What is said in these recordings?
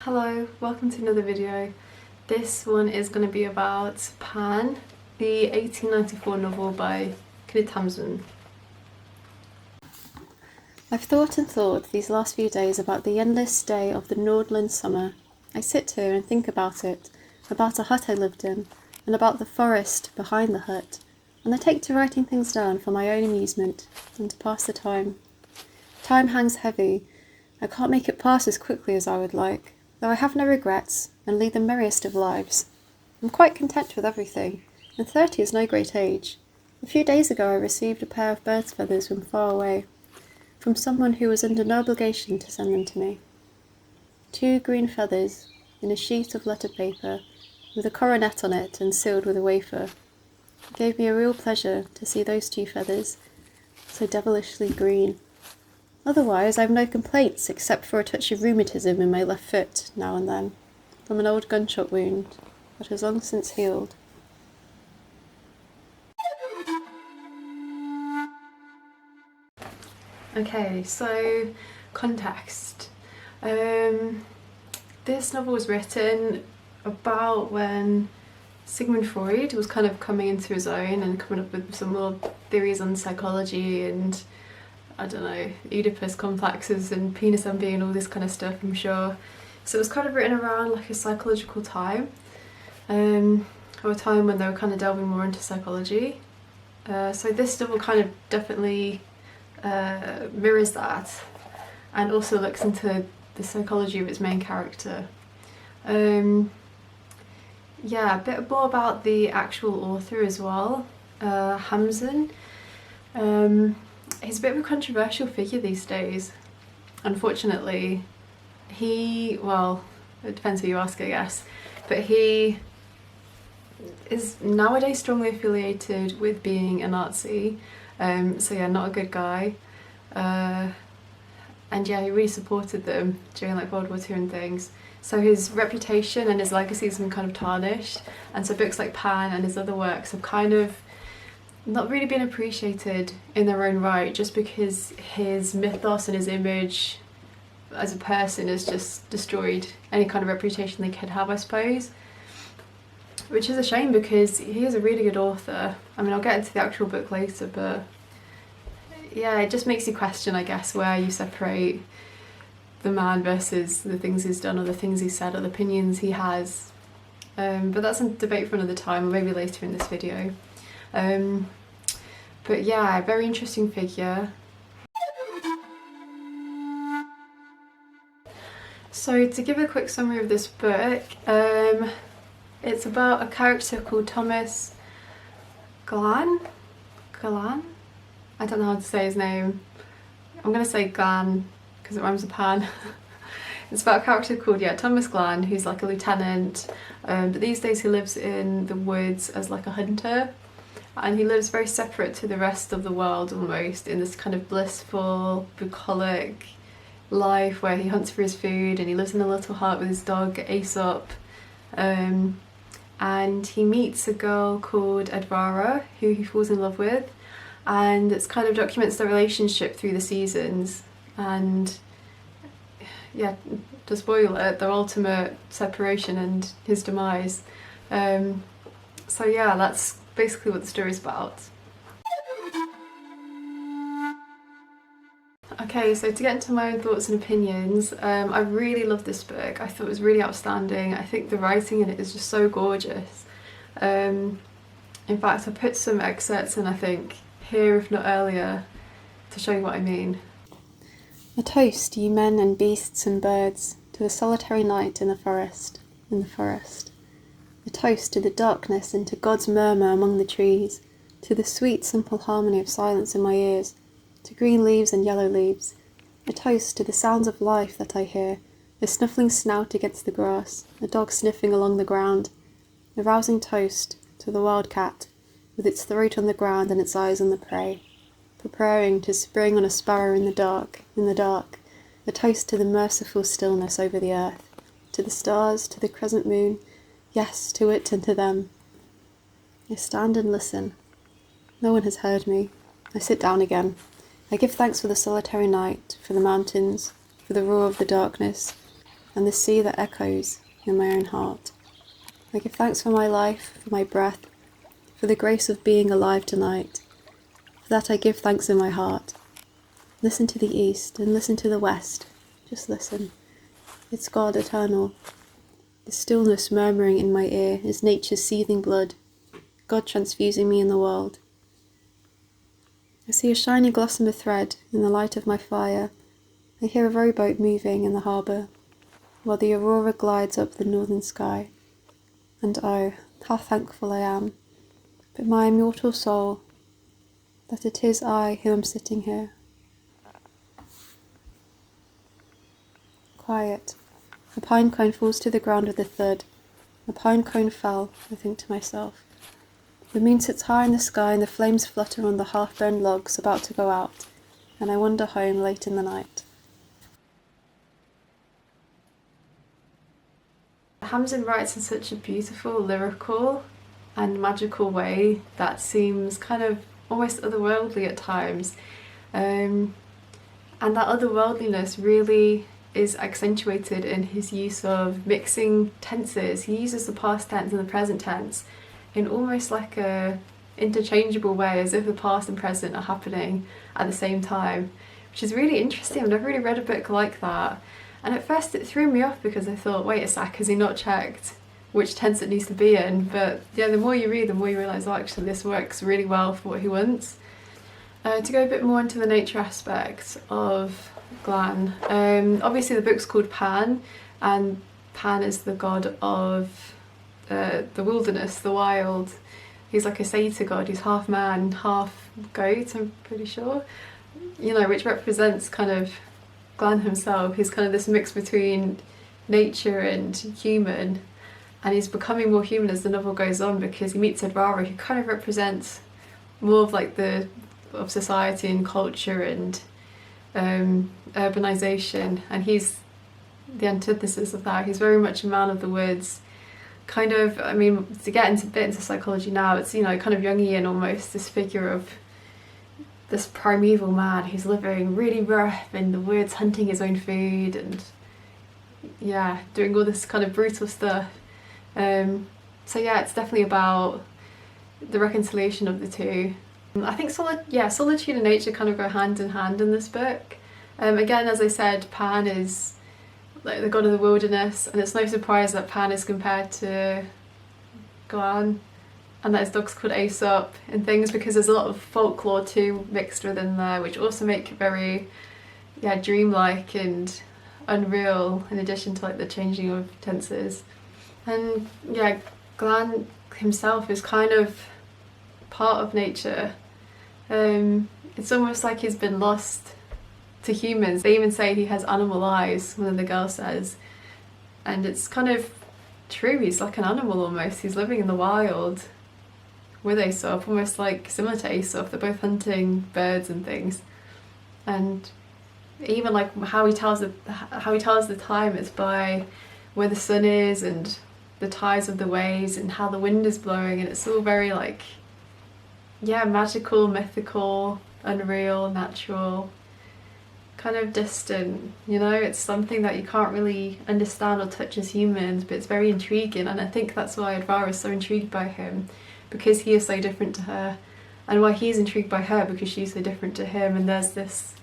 Hello, welcome to another video. This one is going to be about Pan, the 1894 novel by Knut Hamsun. I've thought and thought these last few days about the endless day of the Nordland summer. I sit here and think about it, about a hut I lived in, and about the forest behind the hut, and I take to writing things down for my own amusement and to pass the time. Time hangs heavy. I can't make it pass as quickly as I would like, though I have no regrets and lead the merriest of lives. I'm quite content with everything, and 30 is no great age. A few days ago I received a pair of bird's feathers from far away, from someone who was under no obligation to send them to me. 2 green feathers in a sheet of letter paper, with a coronet on it and sealed with a wafer. It gave me a real pleasure to see those 2 feathers, so devilishly green. Otherwise, I have no complaints except for a touch of rheumatism in my left foot now and then, from an old gunshot wound that has long since healed. Okay, so context. This novel was written about when Sigmund Freud was kind of coming into his own and coming up with some more theories on psychology and I don't know, Oedipus complexes and penis envy and all this kind of stuff, I'm sure. So it was kind of written around like a psychological time, or a time when they were kind of delving more into psychology. So this novel kind of definitely mirrors that and also looks into the psychology of its main character. Yeah, a bit more about the actual author as well, Hamsun. He's a bit of a controversial figure these days. Unfortunately, well, it depends who you ask, I guess, but he is nowadays strongly affiliated with being a Nazi, so yeah, not a good guy. And yeah, he really supported them during like World War II and things. So his reputation and his legacy has been kind of tarnished, and so books like Pan and his other works have kind of not really been appreciated in their own right, just because his mythos and his image as a person has just destroyed any kind of reputation they could have, I suppose. Which is a shame because he is a really good author. I mean, I'll get into the actual book later, but yeah, it just makes you question, I guess, where you separate the man versus the things he's done or the things he said or the opinions he has. But that's a debate for another time, or maybe later in this video. But yeah, very interesting figure. So to give a quick summary of this book, it's about a character called Thomas Glan? I don't know how to say his name. I'm going to say Glan because it rhymes with Pan. It's about a character called, Thomas Glan, who's like a lieutenant, but these days he lives in the woods as like a hunter. And he lives very separate to the rest of the world almost, in this kind of blissful, bucolic life where he hunts for his food and he lives in a little hut with his dog Aesop. And he meets a girl called Edvara who he falls in love with, and it kind of documents their relationship through the seasons and, yeah, to spoil it, their ultimate separation and his demise. So yeah, that's basically what the story's about. Okay, so to get into my own thoughts and opinions, I really love this book. I thought it was really outstanding. I think the writing in it is just so gorgeous. In fact, I put some excerpts in, I think, here if not earlier, to show you what I mean. A toast, ye men and beasts and birds, to the solitary night in the forest. A toast to the darkness and to God's murmur among the trees, to the sweet simple harmony of silence in my ears, to green leaves and yellow leaves. A toast to the sounds of life that I hear, a snuffling snout against the grass, a dog sniffing along the ground. A rousing toast to the wild cat, with its throat on the ground and its eyes on the prey, preparing to spring on a sparrow in the dark. A toast to the merciful stillness over the earth, to the stars, to the crescent moon, yes, to it and to them. I stand and listen. No one has heard me. I sit down again. I give thanks for the solitary night, for the mountains, for the roar of the darkness, and the sea that echoes in my own heart. I give thanks for my life, for my breath, for the grace of being alive tonight. For that I give thanks in my heart. Listen to the east and listen to the west. Just listen. It's God eternal. The stillness murmuring in my ear is nature's seething blood, God transfusing me in the world. I see a shiny gossamer thread in the light of my fire. I hear a rowboat moving in the harbour, while the aurora glides up the northern sky. And oh, how thankful I am, but my immortal soul, that it is I who am sitting here. Quiet. A pine cone falls to the ground with a thud. A pine cone fell, I think to myself. The moon sits high in the sky and the flames flutter on the half-burned logs about to go out, and I wander home late in the night. Hamsun writes in such a beautiful, lyrical and magical way that seems kind of almost otherworldly at times. And that otherworldliness really is accentuated in his use of mixing tenses. He uses the past tense and the present tense in almost like a interchangeable way, as if the past and present are happening at the same time, which is really interesting. I've never really read a book like that. And at first it threw me off because I thought, wait a sec, has he not checked which tense it needs to be in? But yeah, the more you read, the more you realise, oh, actually this works really well for what he wants. To go a bit more into the nature aspect of Glan, obviously the book's called Pan, and Pan is the god of the wilderness, the wild. He's like a satyr god, he's half man, half goat, I'm pretty sure, you know, which represents kind of Glan himself. He's kind of this mix between nature and human, and he's becoming more human as the novel goes on because he meets Edvara, who kind of represents more of like of society and culture and urbanization, and he's the antithesis of that. He's very much a man of the woods, kind of, I mean, to get into a bit into psychology now, it's, you know, kind of Jungian almost, this figure of this primeval man who's living really rough in the woods, hunting his own food and yeah, doing all this kind of brutal stuff. So yeah, it's definitely about the reconciliation of the two. I think solitude and nature kind of go hand in hand in this book. Again, as I said, Pan is like the god of the wilderness, and it's no surprise that Pan is compared to Glan, and that his dog's called Aesop and things, because there's a lot of folklore too mixed within there, which also make it very dreamlike and unreal, in addition to like the changing of tenses. And yeah, Glan himself is kind of part of nature. It's almost like he's been lost to humans. They even say he has animal eyes, one of the girls says, and it's kind of true. He's like an animal almost. He's living in the wild with Aesop, almost like similar to Aesop. They're both hunting birds and things, and even like how he tells the time, it's by where the sun is and the tides of the waves and how the wind is blowing, and it's all very like magical, mythical, unreal, natural, kind of distant, you know. It's something that you can't really understand or touch as humans, but it's very intriguing, and I think that's why Edvara is so intrigued by him, because he is so different to her, and why he's intrigued by her because she's so different to him, and there's this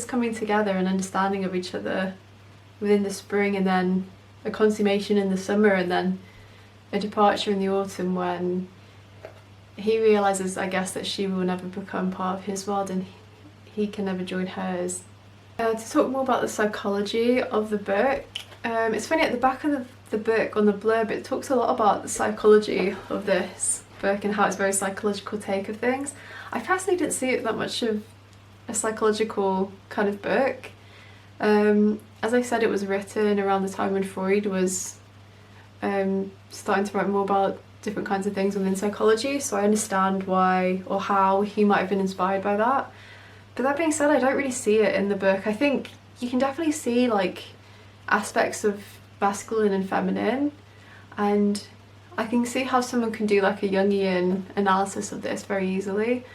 coming together and understanding of each other within the spring, and then a consummation in the summer, and then a departure in the autumn when he realises, I guess, that she will never become part of his world and he can never join hers. To talk more about the psychology of the book, it's funny, at the back of the book on the blurb it talks a lot about the psychology of this book and how it's a very psychological take of things. I personally didn't see it that much of a psychological kind of book. As I said, it was written around the time when Freud was starting to write more about different kinds of things within psychology, so I understand why or how he might have been inspired by that. But that being said, I don't really see it in the book. I think you can definitely see like aspects of masculine and feminine, and I can see how someone can do like a Jungian analysis of this very easily.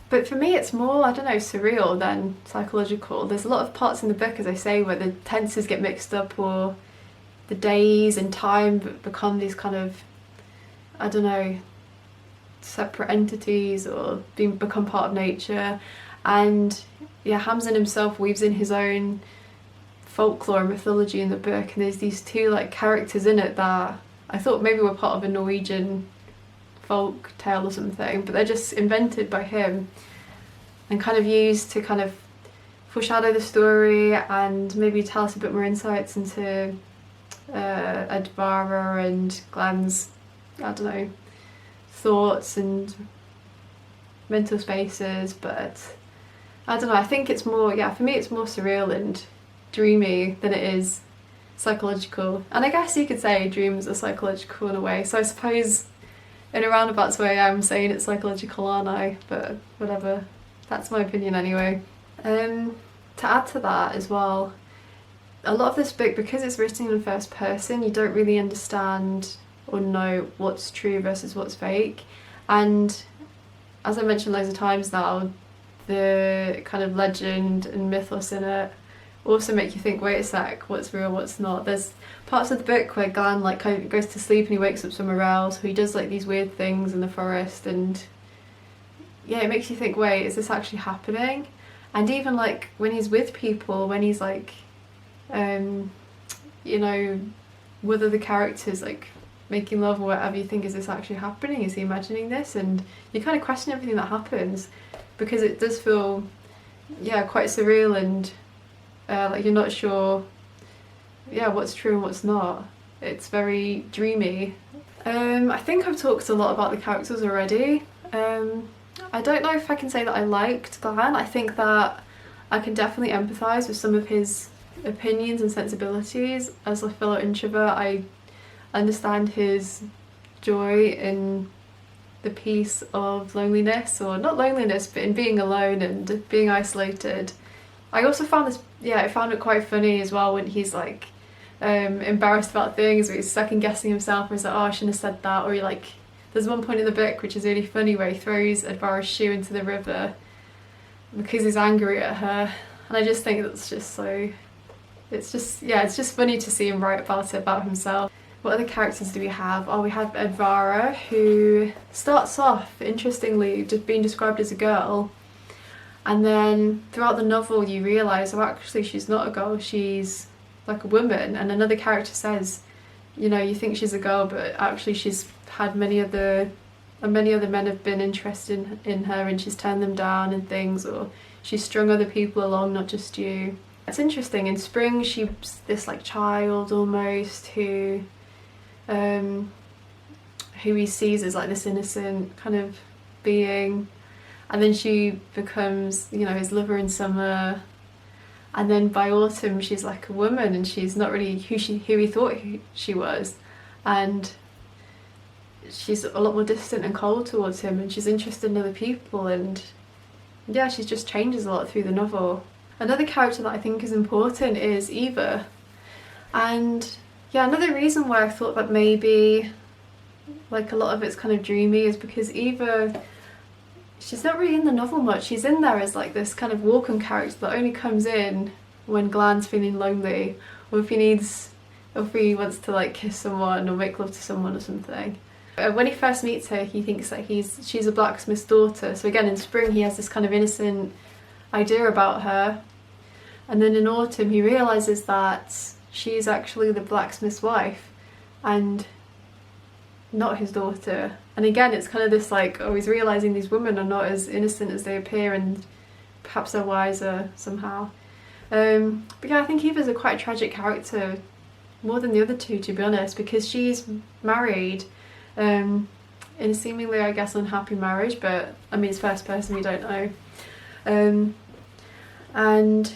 But for me it's more, I don't know, surreal than psychological. There's a lot of parts in the book, as I say, where the tenses get mixed up, or the days and time become these kind of, I don't know, separate entities, or become part of nature. And yeah, Hamsun himself weaves in his own folklore and mythology in the book, and there's these two like characters in it that I thought maybe were part of a Norwegian folk tale or something, but they're just invented by him and kind of used to kind of foreshadow the story and maybe tell us a bit more insights into Edvara and Glenn's, I don't know, thoughts and mental spaces. But I don't know, I think it's more, yeah, for me it's more surreal and dreamy than it is psychological. And I guess you could say dreams are psychological in a way, so I suppose in a roundabout way I'm saying it's psychological, aren't I? But whatever, that's my opinion anyway. To add to that as well, a lot of this book, because it's written in first person, you don't really understand or know what's true versus what's fake. And as I mentioned loads of times now, the kind of legend and mythos in it also make you think, wait a sec, what's real, what's not? There's parts of the book where Glenn like kind of goes to sleep and he wakes up somewhere else, or he does like these weird things in the forest, and yeah, it makes you think, wait, is this actually happening? And even like when he's with people, when he's like you know, whether the characters like making love or whatever, you think, is this actually happening? Is he imagining this? And you kind of question everything that happens, because it does feel, yeah, quite surreal, and like you're not sure, yeah, what's true and what's not. It's very dreamy. I think I've talked a lot about the characters already. I don't know if I can say that I liked Glenn. I think that I can definitely empathise with some of his opinions and sensibilities. As a fellow introvert, I understand his joy in the peace of loneliness, or not loneliness, but in being alone and being isolated. I also found this, yeah, I found it quite funny as well when he's like embarrassed about things, or he's second guessing himself, or he's like, oh, I shouldn't have said that, or he like, there's one point in the book which is really funny where he throws Edvara's shoe into the river because he's angry at her, and I just think that's just so, it's just, yeah, it's just funny to see him write about it, about himself. What other characters do we have? Oh, we have Edvara, who starts off, interestingly, just being described as a girl, and then throughout the novel you realise, oh, actually she's not a girl, she's like a woman. And another character says, you know, you think she's a girl, but actually she's had many other men have been interested in her, and she's turned them down and things, or she's strung other people along, not just you. It's interesting. In Spring, she's this like child almost who he sees as like this innocent kind of being, and then she becomes, you know, his lover in Summer, and then by Autumn she's like a woman, and she's not really who he thought she was, and she's a lot more distant and cold towards him, and she's interested in other people, and yeah, she just changes a lot through the novel. Another character that I think is important is Eva, and yeah, another reason why I thought that maybe like a lot of it's kind of dreamy is because Eva, she's not really in the novel much. She's in there as like this kind of welcome character that only comes in when Glenn's feeling lonely, or if he wants to like kiss someone or make love to someone or something. When he first meets her, he thinks that she's a blacksmith's daughter. So again, in Spring he has this kind of innocent idea about her, and then in Autumn he realises that she's actually the blacksmith's wife and not his daughter. And again, it's kind of this like, oh, he's realising these women are not as innocent as they appear, and perhaps they're wiser somehow. But yeah, I think Eva's a quite tragic character, more than the other two, to be honest, because she's married in a seemingly, I guess, unhappy marriage, but I mean, it's first person, we don't know. And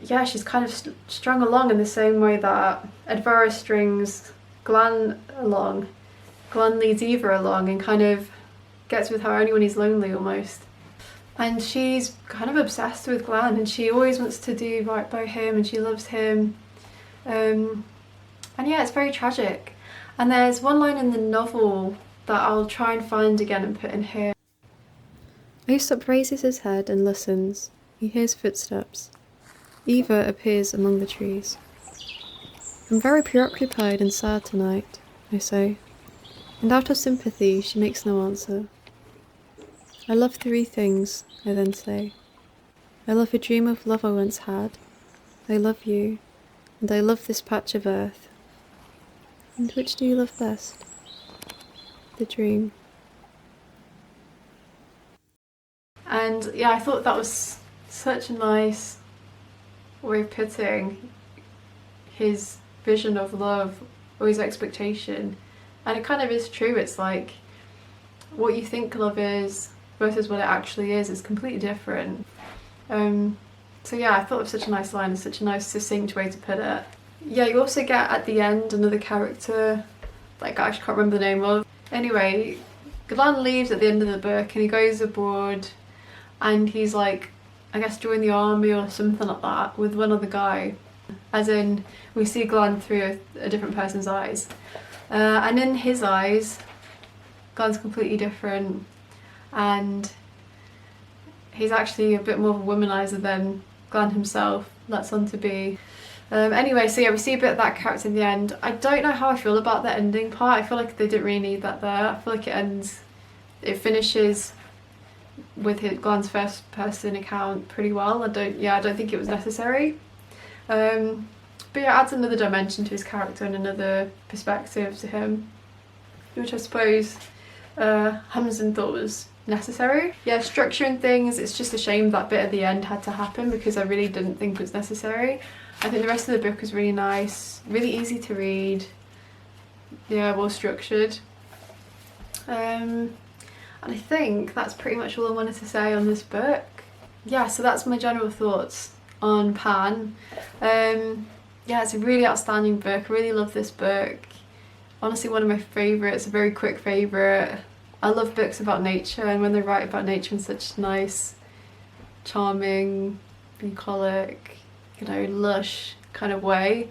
yeah, she's kind of strung along in the same way that Edvara strings Glenn along. Glenn leads Eva along and kind of gets with her only when he's lonely almost. And she's kind of obsessed with Glenn, and she always wants to do right by him, and she loves him. And yeah, it's very tragic. And there's one line in the novel that I'll try and find again and put in here. Aesop raises his head and listens. He hears footsteps. Eva appears among the trees. I'm very preoccupied and sad tonight, I say, and out of sympathy she makes no answer. I love 3 things, I then say. I love a dream of love I once had. I love you, and I love this patch of earth. And which do you love best? The dream. And yeah, I thought that was such a nice way of putting his vision of love or his expectation. And it kind of is true. It's like what you think love is versus what it actually is completely different. So yeah, I thought it was such a nice line and such a nice succinct way to put it. Yeah, you also get at the end another character, like I actually can't remember the name of. Anyway, Glenn leaves at the end of the book and he goes abroad and he's like, I guess join the army or something like that with one other guy. As in, we see Glenn through a different person's eyes. And in his eyes, Glenn's completely different and he's actually a bit more of a womanizer than Glenn himself lets on to be. Anyway, so yeah, we see a bit of that character in the end. I don't know how I feel about the ending part. I feel like they didn't really need that there. I feel like it finishes with Glenn's first person account pretty well. I don't think it was necessary. But yeah, it adds another dimension to his character and another perspective to him, which I suppose Hamsun thought was necessary. Yeah, structuring things, it's just a shame that bit at the end had to happen because I really didn't think it was necessary. I think the rest of the book was really nice, really easy to read, yeah, well structured. And I think that's pretty much all I wanted to say on this book. Yeah, so that's my general thoughts on Pan. Yeah, it's a really outstanding book. I really love this book. Honestly, one of my favourites, a very quick favourite. I love books about nature, and when they write about nature in such nice, charming, bucolic, lush kind of way,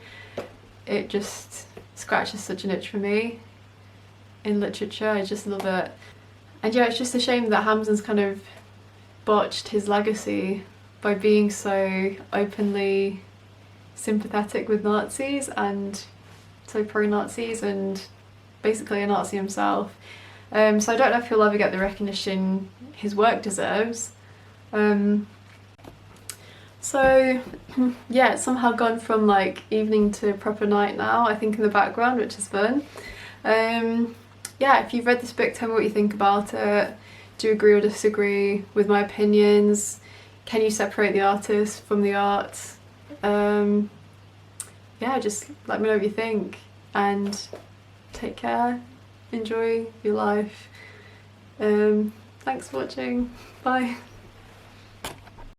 it just scratches such an itch for me in literature. I just love it. And yeah, it's just a shame that Hamsun's kind of botched his legacy by being so openly sympathetic with Nazis and so pro-Nazis and basically a Nazi himself. So I don't know if he'll ever get the recognition his work deserves. So yeah, it's somehow gone from like evening to proper night now, I think, in the background, which is fun. Yeah, if you've read this book, tell me what you think about it. Do you agree or disagree with my opinions? Can you separate the artist from the art? Yeah, just let me know what you think and take care, enjoy your life. Thanks for watching, bye.